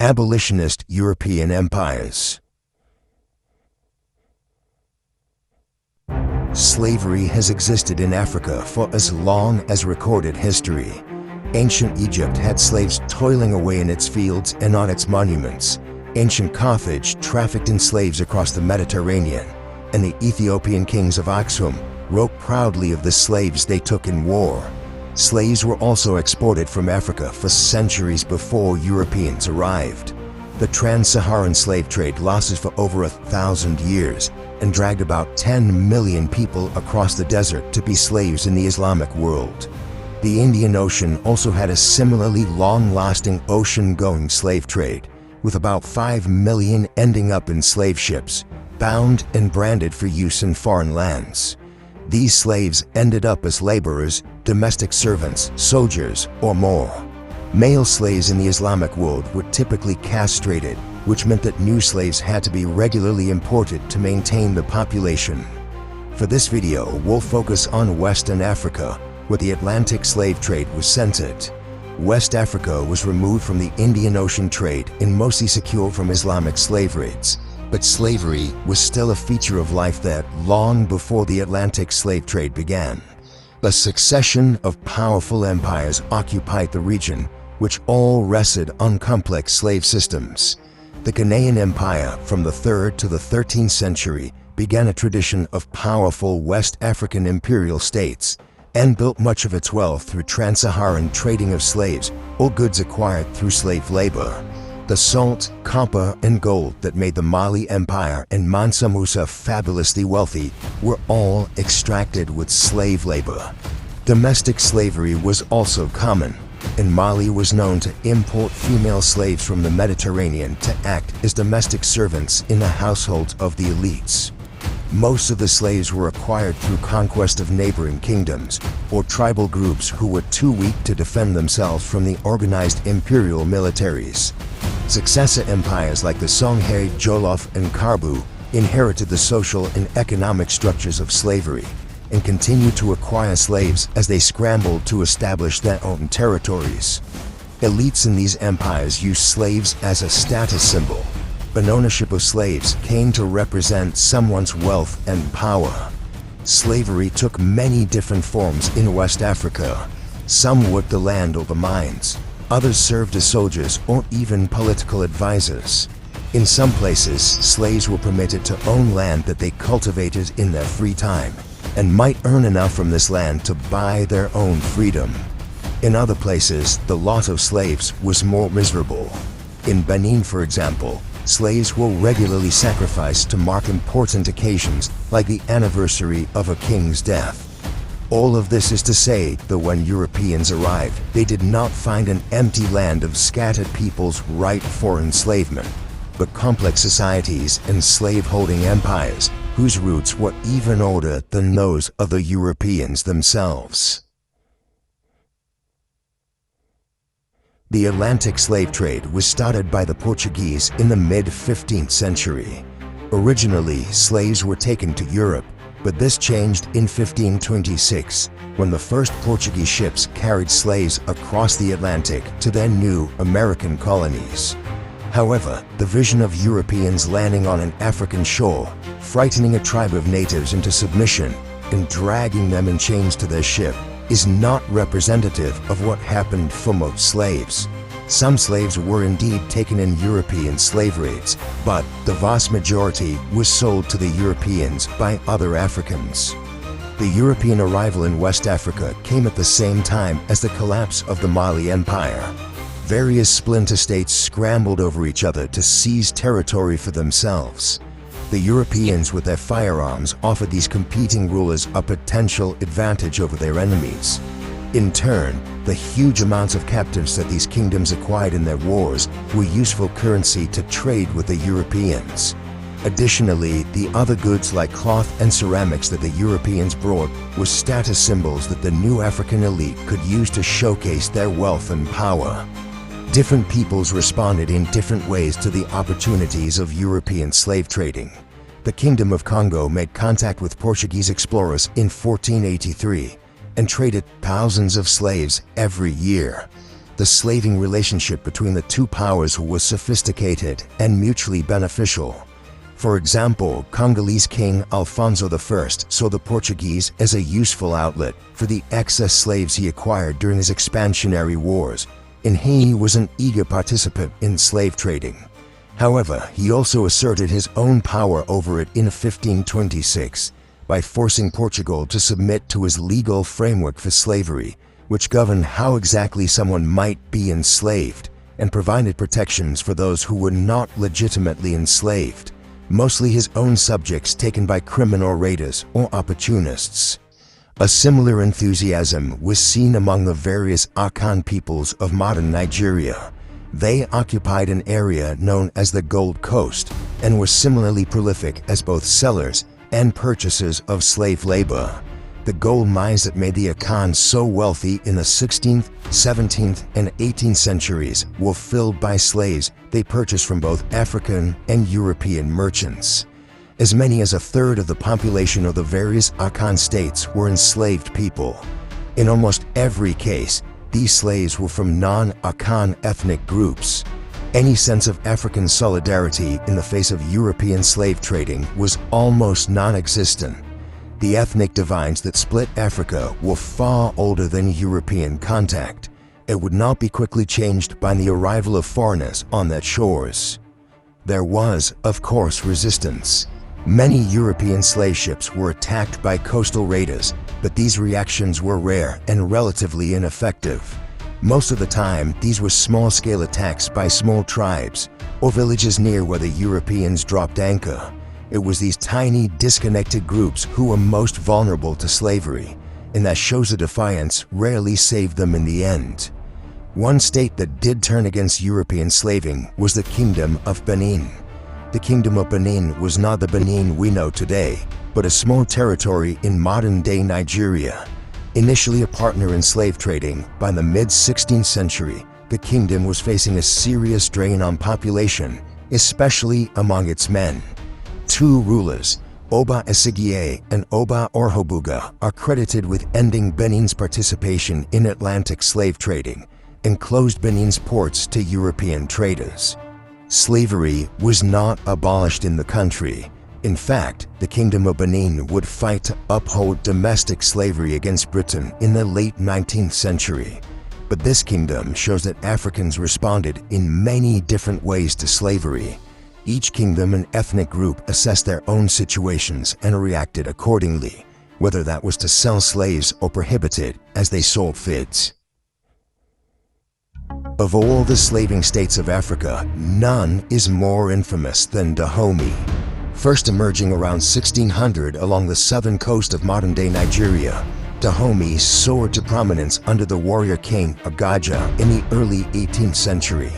Abolitionist European empires. Slavery has existed in Africa for as long as recorded history. Ancient Egypt had slaves toiling away in its fields and on its monuments. Ancient Carthage trafficked in slaves across the Mediterranean, and the Ethiopian kings of Aksum wrote proudly of the slaves they took in war. Slaves were also exported from Africa for centuries before Europeans arrived. The trans-Saharan slave trade lasted for over 1,000 years and dragged about 10 million people across the desert to be slaves in the Islamic world. The Indian Ocean also had a similarly long-lasting ocean-going slave trade, with about 5 million ending up in slave ships, bound and branded for use in foreign lands. These slaves ended up as laborers, domestic servants, soldiers, or more. Male slaves in the Islamic world were typically castrated, which meant that new slaves had to be regularly imported to maintain the population. For this video, we'll focus on Western Africa, where the Atlantic slave trade was centered. West Africa was removed from the Indian Ocean trade and mostly secure from Islamic slave raids, but slavery was still a feature of life there long before the Atlantic slave trade began. A succession of powerful empires occupied the region, which all rested on complex slave systems. The Ghanaian Empire from the 3rd to the 13th century began a tradition of powerful West African imperial states and built much of its wealth through trans-Saharan trading of slaves or goods acquired through slave labor. The salt, copper, and gold that made the Mali Empire and Mansa Musa fabulously wealthy were all extracted with slave labor. Domestic slavery was also common, and Mali was known to import female slaves from the Mediterranean to act as domestic servants in the households of the elites. Most of the slaves were acquired through conquest of neighboring kingdoms or tribal groups who were too weak to defend themselves from the organized imperial militaries. Successor empires like the Songhay, Jolof, and Karbu inherited the social and economic structures of slavery and continued to acquire slaves as they scrambled to establish their own territories. Elites in these empires used slaves as a status symbol, but ownership of slaves came to represent someone's wealth and power. Slavery took many different forms in West Africa. Some worked the land or the mines. Others served as soldiers or even political advisors. In some places, slaves were permitted to own land that they cultivated in their free time and might earn enough from this land to buy their own freedom. In other places, the lot of slaves was more miserable. In Benin, for example, slaves were regularly sacrificed to mark important occasions like the anniversary of a king's death. All of this is to say that when Europeans arrived, they did not find an empty land of scattered peoples ripe for enslavement, but complex societies and slave-holding empires whose roots were even older than those of the Europeans themselves. The Atlantic slave trade was started by the Portuguese in the mid-15th century. Originally, slaves were taken to Europe, but this changed in 1526 when the first Portuguese ships carried slaves across the Atlantic to their new American colonies. However, the vision of Europeans landing on an African shore, frightening a tribe of natives into submission and dragging them in chains to their ship, is not representative of what happened for most slaves. Some slaves were indeed taken in European slave raids, but the vast majority was sold to the Europeans by other Africans. The European arrival in West Africa came at the same time as the collapse of the Mali Empire. Various splinter states scrambled over each other to seize territory for themselves. The Europeans with their firearms offered these competing rulers a potential advantage over their enemies. In turn, the huge amounts of captives that these kingdoms acquired in their wars were useful currency to trade with the Europeans. Additionally, the other goods like cloth and ceramics that the Europeans brought were status symbols that the new African elite could use to showcase their wealth and power. Different peoples responded in different ways to the opportunities of European slave trading. The Kingdom of Congo made contact with Portuguese explorers in 1483 and traded thousands of slaves every year. The slaving relationship between the two powers was sophisticated and mutually beneficial. For example, Congolese King Alfonso I saw the Portuguese as a useful outlet for the excess slaves he acquired during his expansionary wars, and he was an eager participant in slave trading. However, he also asserted his own power over it in 1526 by forcing Portugal to submit to his legal framework for slavery, which governed how exactly someone might be enslaved and provided protections for those who were not legitimately enslaved, mostly his own subjects taken by criminal raiders or opportunists. A similar enthusiasm was seen among the various Akan peoples of modern Nigeria. They occupied an area known as the Gold Coast and were similarly prolific as both sellers and purchasers of slave labor. The gold mines that made the Akan so wealthy in the 16th, 17th, and 18th centuries were filled by slaves they purchased from both African and European merchants. As many as a third of the population of the various Akan states were enslaved people. In almost every case, these slaves were from non-Akan ethnic groups. Any sense of African solidarity in the face of European slave trading was almost non-existent. The ethnic divides that split Africa were far older than European contact. It would not be quickly changed by the arrival of foreigners on their shores. There was, of course, resistance. Many European slave ships were attacked by coastal raiders, but these reactions were rare and relatively ineffective. Most of the time, these were small-scale attacks by small tribes or villages near where the Europeans dropped anchor. It was these tiny, disconnected groups who were most vulnerable to slavery, and that shows of defiance rarely saved them in the end. One state that did turn against European slaving was the Kingdom of Benin. The Kingdom of Benin was not the Benin we know today, but a small territory in modern-day Nigeria. Initially a partner in slave trading, by the mid-16th century, the kingdom was facing a serious drain on population, especially among its men. Two rulers, Oba Esigie and Oba Orhobuga, are credited with ending Benin's participation in Atlantic slave trading and closed Benin's ports to European traders. Slavery was not abolished in the country. In fact, the Kingdom of Benin would fight to uphold domestic slavery against Britain in the late 19th century. But this kingdom shows that Africans responded in many different ways to slavery. Each kingdom and ethnic group assessed their own situations and reacted accordingly, whether that was to sell slaves or prohibit it as they saw fit. Of all the slaving states of Africa, none is more infamous than Dahomey. First emerging around 1600 along the southern coast of modern-day Nigeria, Dahomey soared to prominence under the warrior king Agaja in the early 18th century.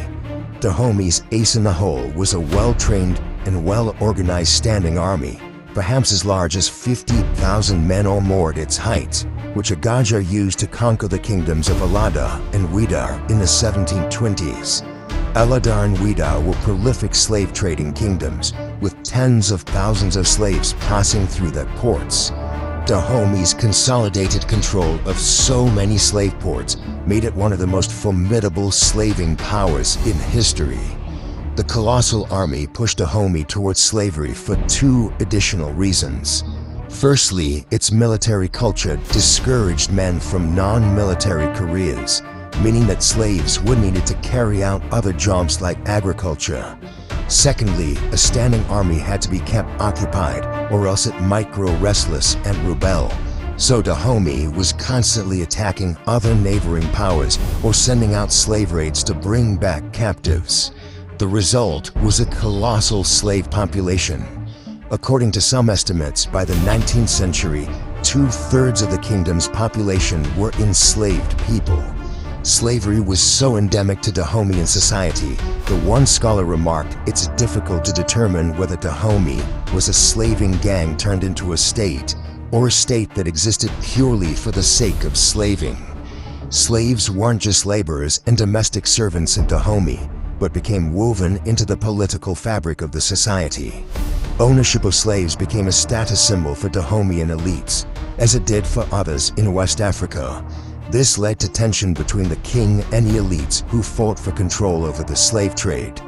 Dahomey's ace in the hole was a well-trained and well-organized standing army, perhaps as large as 50,000 men or more at its height, which Agaja used to conquer the kingdoms of Alada and Ouida in the 1720s. Alada and Ouida were prolific slave-trading kingdoms, with tens of thousands of slaves passing through their ports. Dahomey's consolidated control of so many slave ports made it one of the most formidable slaving powers in history. The colossal army pushed Dahomey towards slavery for two additional reasons. Firstly, its military culture discouraged men from non-military careers, meaning that slaves were needed to carry out other jobs like agriculture. Secondly, a standing army had to be kept occupied or else it might grow restless and rebel. So Dahomey was constantly attacking other neighboring powers or sending out slave raids to bring back captives. The result was a colossal slave population. According to some estimates, by the 19th century, 2/3 of the kingdom's population were enslaved people. Slavery was so endemic to Dahomeyan society that one scholar remarked it's difficult to determine whether Dahomey was a slaving gang turned into a state, or a state that existed purely for the sake of slaving. Slaves weren't just laborers and domestic servants in Dahomey, but became woven into the political fabric of the society. Ownership of slaves became a status symbol for Dahomeyan elites, as it did for others in West Africa. This led to tension between the king and the elites who fought for control over the slave trade.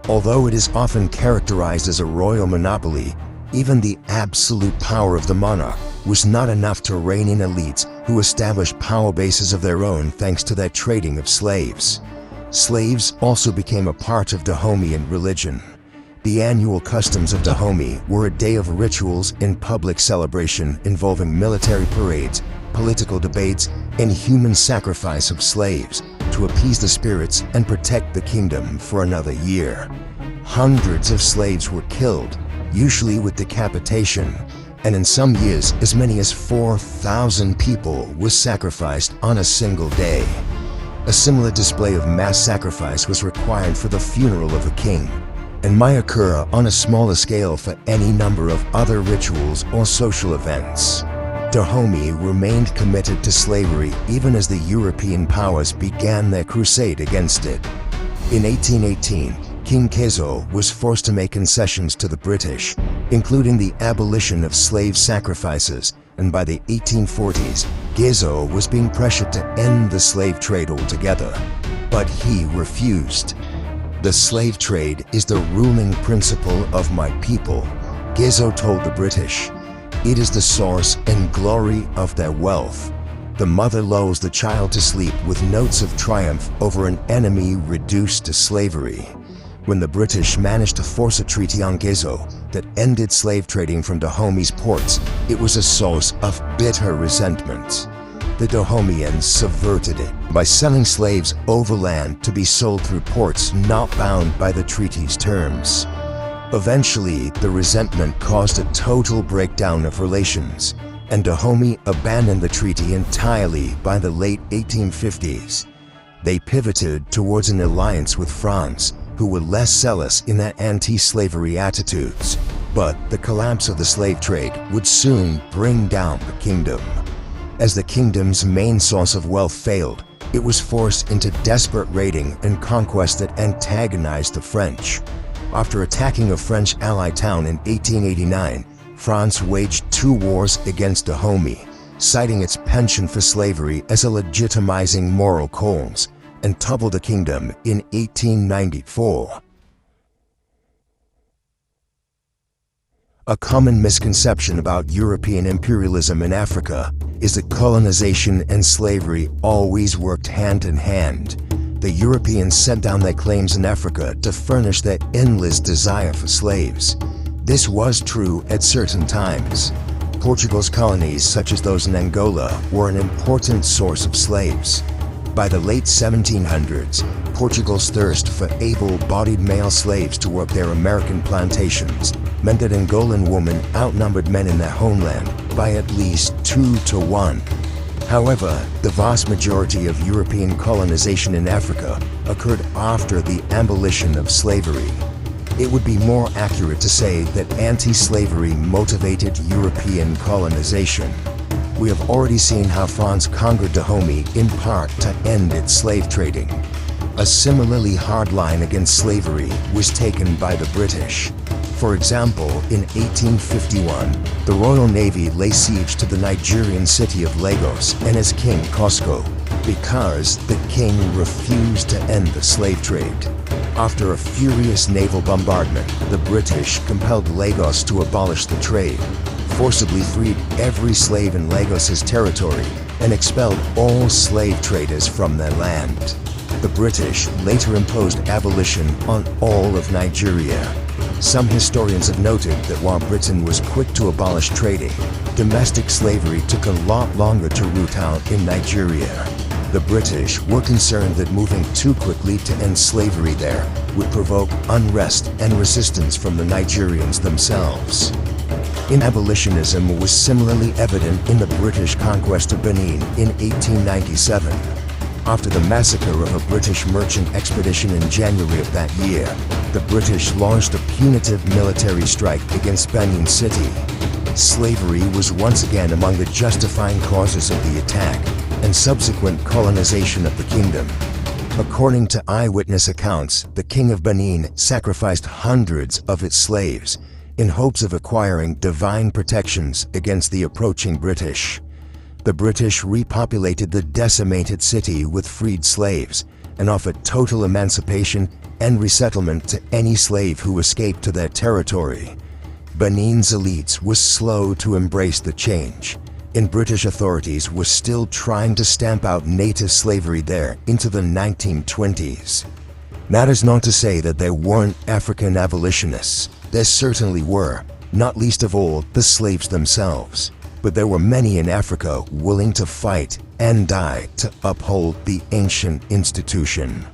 Although it is often characterized as a royal monopoly, even the absolute power of the monarch was not enough to rein in elites who established power bases of their own thanks to their trading of slaves. Slaves also became a part of Dahomeyan religion. The annual customs of Dahomey were a day of rituals and public celebration involving military parades, political debates, and human sacrifice of slaves to appease the spirits and protect the kingdom for another year. Hundreds of slaves were killed, usually with decapitation, and in some years as many as 4,000 people were sacrificed on a single day. A similar display of mass sacrifice was required for the funeral of a king, and might occur on a smaller scale for any number of other rituals or social events. Dahomey remained committed to slavery even as the European powers began their crusade against it. In 1818, King Kezo was forced to make concessions to the British, including the abolition of slave sacrifices, and by the 1840s, Kezo was being pressured to end the slave trade altogether. But he refused. "The slave trade is the ruling principle of my people," Kezo told the British. "It is the source and glory of their wealth." The mother lulls the child to sleep with notes of triumph over an enemy reduced to slavery. When the British managed to force a treaty on Kezo that ended slave trading from Dahomey's ports, it was a source of bitter resentment. The Dahomeyans subverted it by selling slaves overland to be sold through ports not bound by the treaty's terms. Eventually, the resentment caused a total breakdown of relations, and Dahomey abandoned the treaty entirely by the late 1850s. They pivoted towards an alliance with France, who were less zealous in their anti-slavery attitudes. But the collapse of the slave trade would soon bring down the kingdom. As the kingdom's main source of wealth failed, it was forced into desperate raiding and conquest that antagonized the French. After attacking a French allied town in 1889, France waged 2 wars against Dahomey, citing its penchant for slavery as a legitimizing moral cause, and toppled the kingdom in 1894. A common misconception about European imperialism in Africa is that colonization and slavery always worked hand in hand. The Europeans sent down their claims in Africa to furnish their endless desire for slaves. This was true at certain times. Portugal's colonies, such as those in Angola, were an important source of slaves. By the late 1700s, Portugal's thirst for able-bodied male slaves to work their American plantations meant that Angolan women outnumbered men in their homeland by at least 2 to 1. However, the vast majority of European colonization in Africa occurred after the abolition of slavery. It would be more accurate to say that anti-slavery motivated European colonization. We have already seen how France conquered Dahomey in part to end its slave trading. A similarly hard line against slavery was taken by the British. For example, in 1851, the Royal Navy laid siege to the Nigerian city of Lagos and its king Kosco because the king refused to end the slave trade. After a furious naval bombardment, the British compelled Lagos to abolish the trade, forcibly freed every slave in Lagos's territory, and expelled all slave traders from their land. The British later imposed abolition on all of Nigeria. Some historians have noted that while Britain was quick to abolish trading, domestic slavery took a lot longer to root out in Nigeria. The British were concerned that moving too quickly to end slavery there would provoke unrest and resistance from the Nigerians themselves. Abolitionism was similarly evident in the British conquest of Benin in 1897. After the massacre of a British merchant expedition in January of that year, the British launched a punitive military strike against Benin City. Slavery was once again among the justifying causes of the attack and subsequent colonization of the kingdom. According to eyewitness accounts, the King of Benin sacrificed hundreds of its slaves in hopes of acquiring divine protections against the approaching British. The The British repopulated the decimated city with freed slaves and offered total emancipation and resettlement to any slave who escaped to their territory. Benin's elites were slow to embrace the change, and British authorities were still trying to stamp out native slavery there into the 1920s. That is not to say that there weren't African abolitionists. There certainly were, not least of all the slaves themselves. But there were many in Africa willing to fight and die to uphold the ancient institution.